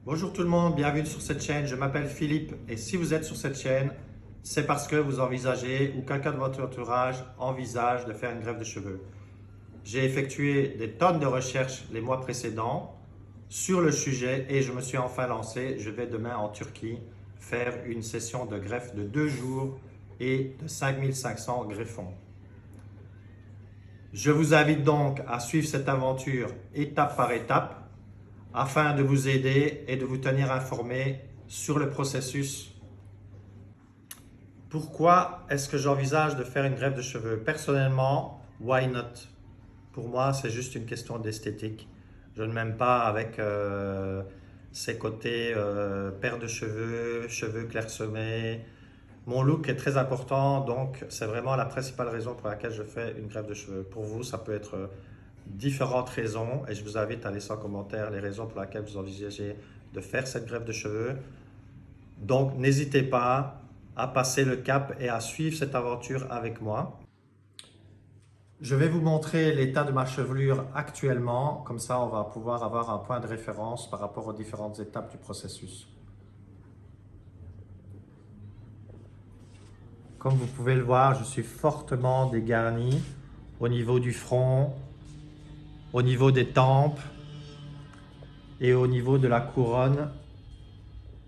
Bonjour tout le monde, bienvenue sur cette chaîne. Je m'appelle Philippe et si vous êtes sur cette chaîne, c'est parce que vous envisagez ou quelqu'un de votre entourage envisage de faire une greffe de cheveux. J'ai effectué des tonnes de recherches les mois précédents sur le sujet et je me suis enfin lancé. Je vais demain en Turquie faire une session de greffe de 2 jours et de 5500 greffons. Je vous invite donc à suivre cette aventure étape par étape afin de vous aider et de vous tenir informé sur le processus. Pourquoi est-ce que j'envisage de faire une greffe de cheveux? Personnellement, why not? Pour moi, c'est juste une question d'esthétique. Je ne m'aime pas avec ces côtés paire de cheveux, cheveux clairsemés. Mon look est très important, donc c'est vraiment la principale raison pour laquelle je fais une greffe de cheveux. Pour vous, ça peut être différentes raisons et je vous invite à laisser en commentaire les raisons pour lesquelles vous envisagez de faire cette greffe de cheveux. Donc, n'hésitez pas à passer le cap et à suivre cette aventure avec moi. Je vais vous montrer l'état de ma chevelure actuellement, comme ça on va pouvoir avoir un point de référence par rapport aux différentes étapes du processus. Comme vous pouvez le voir, je suis fortement dégarni au niveau du front, au niveau des tempes et au niveau de la couronne.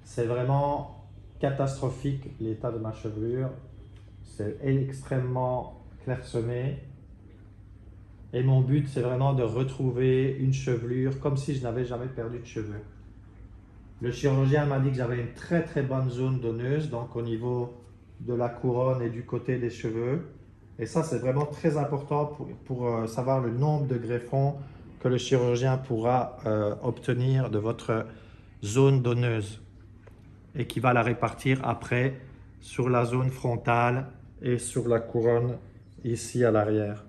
C'est vraiment catastrophique l'état de ma chevelure. C'est extrêmement clairsemé. Et mon but, c'est vraiment de retrouver une chevelure comme si je n'avais jamais perdu de cheveux. Le chirurgien m'a dit que j'avais une très très bonne zone donneuse, donc au niveau de la couronne et du côté des cheveux. Et ça, c'est vraiment très important pour savoir le nombre de greffons que le chirurgien pourra obtenir de votre zone donneuse et qui va la répartir après sur la zone frontale et sur la couronne ici à l'arrière.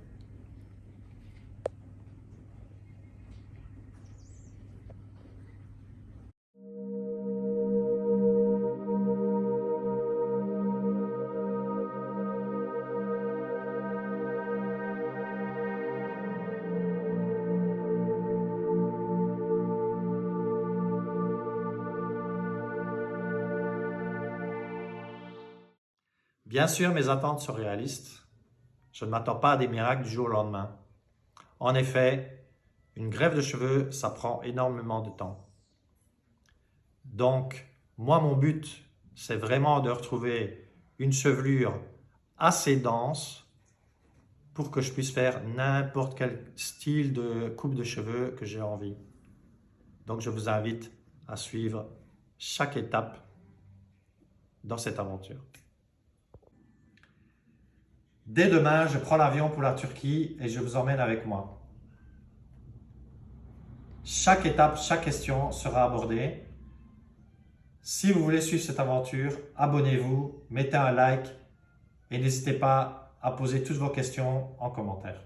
Bien sûr, mes attentes sont réalistes. Je ne m'attends pas à des miracles du jour au lendemain. En effet, une greffe de cheveux, ça prend énormément de temps. Donc, moi, mon but, c'est vraiment de retrouver une chevelure assez dense pour que je puisse faire n'importe quel style de coupe de cheveux que j'ai envie. Donc, je vous invite à suivre chaque étape dans cette aventure. Dès demain, je prends l'avion pour la Turquie et je vous emmène avec moi. Chaque étape, chaque question sera abordée. Si vous voulez suivre cette aventure, abonnez-vous, mettez un like et n'hésitez pas à poser toutes vos questions en commentaire.